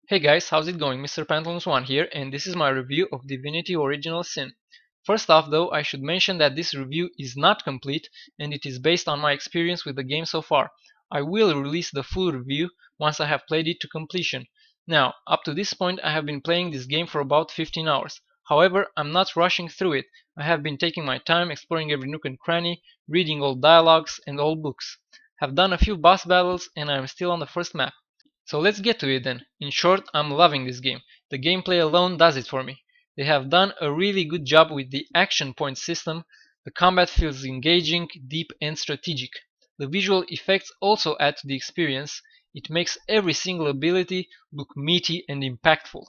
Hey guys, how's it going? MrPantaloons 1 here, and this is my review of Divinity Original Sin. First off though, I should mention that this review is not complete and it is based on my experience with the game so far. I will release the full review once I have played it to completion. Now, up to this point I have been playing this game for about 15 hours. However, I'm not rushing through it. I have been taking my time exploring every nook and cranny, reading old dialogues and old books. Have done a few boss battles and I am still on the first map. So let's get to it then. In short, I'm loving this game. The gameplay alone does it for me. They have done a really good job with the action point system. The combat feels engaging, deep and strategic. The visual effects also add to the experience. It makes every single ability look meaty and impactful.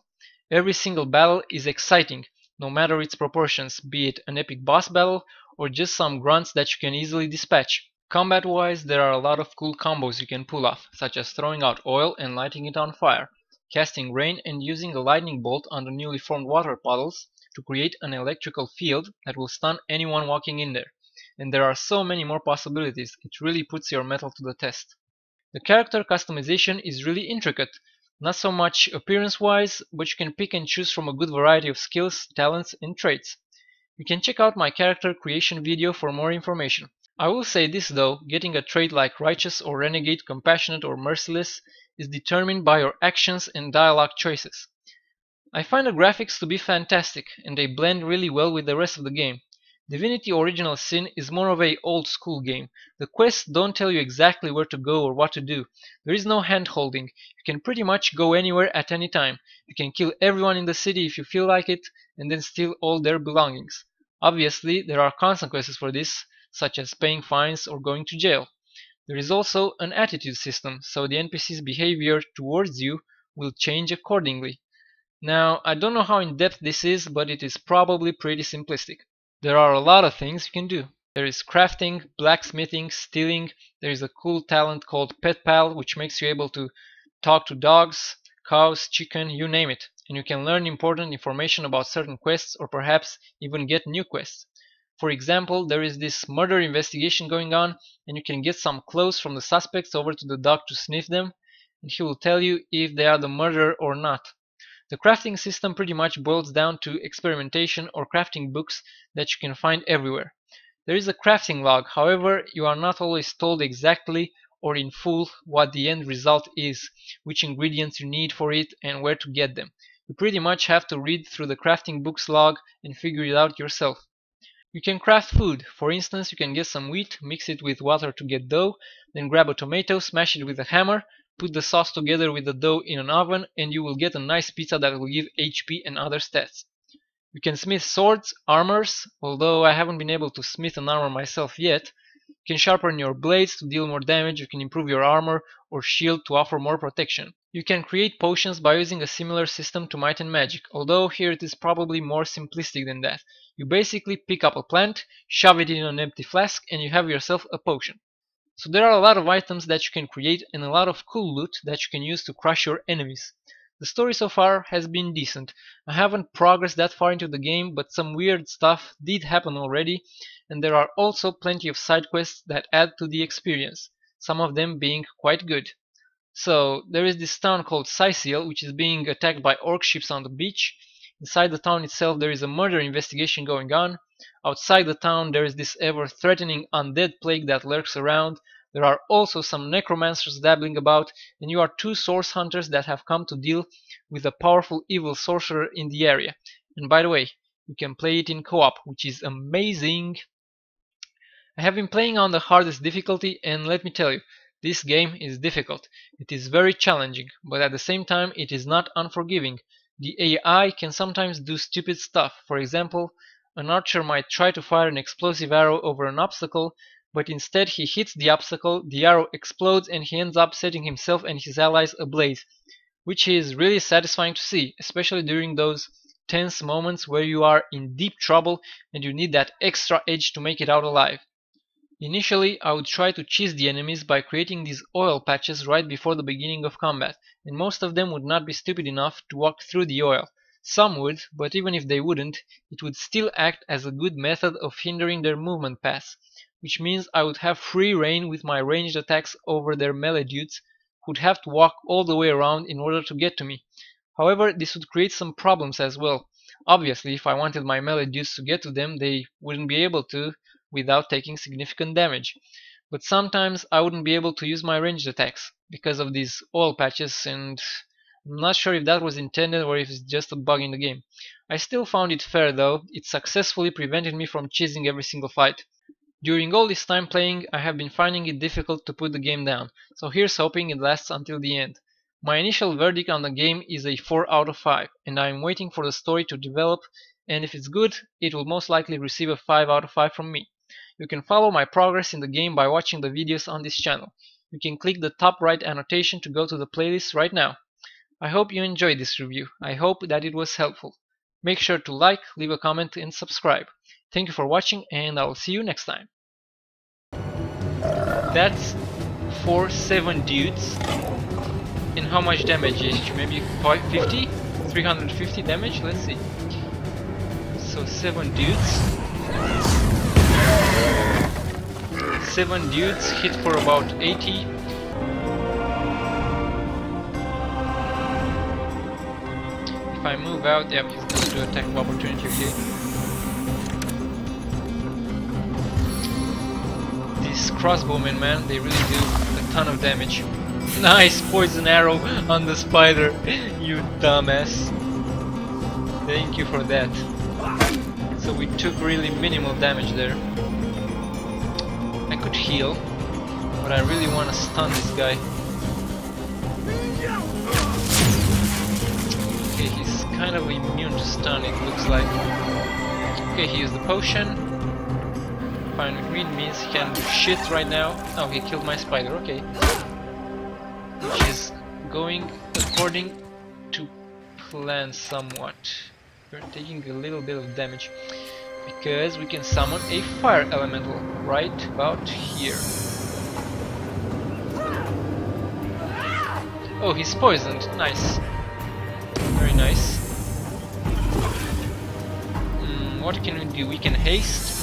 Every single battle is exciting, no matter its proportions, be it an epic boss battle or just some grunts that you can easily dispatch. Combat wise, there are a lot of cool combos you can pull off, such as throwing out oil and lighting it on fire, casting rain and using a lightning bolt on the newly formed water puddles to create an electrical field that will stun anyone walking in there. And there are so many more possibilities, it really puts your mettle to the test. The character customization is really intricate, not so much appearance wise, but you can pick and choose from a good variety of skills, talents and traits. You can check out my character creation video for more information. I will say this though, getting a trait like righteous or renegade, compassionate or merciless is determined by your actions and dialogue choices. I find the graphics to be fantastic and they blend really well with the rest of the game. Divinity Original Sin is more of a old school game. The quests don't tell you exactly where to go or what to do. There is no hand holding. You can pretty much go anywhere at any time. You can kill everyone in the city if you feel like it and then steal all their belongings. Obviously, there are consequences for this, such as paying fines or going to jail. There is also an attitude system, so the NPC's behavior towards you will change accordingly. Now, I don't know how in-depth this is, but it is probably pretty simplistic. There are a lot of things you can do. There is crafting, blacksmithing, stealing, there is a cool talent called Pet Pal, which makes you able to talk to dogs, cows, chicken, you name it, and you can learn important information about certain quests or perhaps even get new quests. For example, there is this murder investigation going on and you can get some clothes from the suspects over to the dog to sniff them and he will tell you if they are the murderer or not. The crafting system pretty much boils down to experimentation or crafting books that you can find everywhere. There is a crafting log, however, you are not always told exactly or in full what the end result is, which ingredients you need for it and where to get them. You pretty much have to read through the crafting book's log and figure it out yourself. You can craft food. For instance, you can get some wheat, mix it with water to get dough, then grab a tomato, smash it with a hammer, put the sauce together with the dough in an oven, and you will get a nice pizza that will give HP and other stats. You can smith swords, armors, although I haven't been able to smith an armor myself yet. You can sharpen your blades to deal more damage, you can improve your armor or shield to offer more protection. You can create potions by using a similar system to Might and Magic, although here it is probably more simplistic than that. You basically pick up a plant, shove it in an empty flask, and you have yourself a potion. So there are a lot of items that you can create and a lot of cool loot that you can use to crush your enemies. The story so far has been decent. I haven't progressed that far into the game, but some weird stuff did happen already, and there are also plenty of side quests that add to the experience, some of them being quite good. So there is this town called Sicil, which is being attacked by orc ships on the beach. Inside the town itself there is a murder investigation going on. Outside the town there is this ever-threatening undead plague that lurks around. There are also some necromancers dabbling about, and you are two source hunters that have come to deal with a powerful evil sorcerer in the area. And by the way, you can play it in co-op, which is amazing. I have been playing on the hardest difficulty, and let me tell you, this game is difficult. It is very challenging, but at the same time it is not unforgiving. The AI can sometimes do stupid stuff. For example, an archer might try to fire an explosive arrow over an obstacle, but instead he hits the obstacle, the arrow explodes and he ends up setting himself and his allies ablaze, which is really satisfying to see, especially during those tense moments where you are in deep trouble and you need that extra edge to make it out alive. Initially, I would try to cheese the enemies by creating these oil patches right before the beginning of combat, and most of them would not be stupid enough to walk through the oil. Some would, but even if they wouldn't, it would still act as a good method of hindering their movement paths, which means I would have free reign with my ranged attacks over their melee dudes who'd have to walk all the way around in order to get to me. However, this would create some problems as well. Obviously, if I wanted my melee dudes to get to them, they wouldn't be able to without taking significant damage. But sometimes I wouldn't be able to use my ranged attacks because of these oil patches, and I'm not sure if that was intended or if it's just a bug in the game. I still found it fair though. It successfully prevented me from cheesing every single fight. During all this time playing, I have been finding it difficult to put the game down, so here's hoping it lasts until the end. My initial verdict on the game is a 4 out of 5, and I am waiting for the story to develop, and if it's good, it will most likely receive a 5 out of 5 from me. You can follow my progress in the game by watching the videos on this channel. You can click the top right annotation to go to the playlist right now. I hope you enjoyed this review. I hope that it was helpful. Make sure to like, leave a comment and subscribe. Thank you for watching, and I will see you next time. That's for 7 dudes. And how much damage is it? Maybe 50? 350 damage? Let's see. So 7 dudes. 7 dudes hit for about 80. If I move out, yep, he's going to do attack of opportunity, okay. These crossbowmen, man, they really do a ton of damage. Nice poison arrow on the spider, you dumbass. Thank you for that. So we took really minimal damage there. I could heal, but I really want to stun this guy. Okay, he's kind of immune to stun, it looks like. Okay, he used the potion. Fine with me, it means he can do shit right now. Oh, he killed my spider, okay. Which is going according to plan somewhat. We're taking a little bit of damage because we can summon a fire elemental right about here. Oh, he's poisoned. Nice. Very nice. What can we do? We can haste.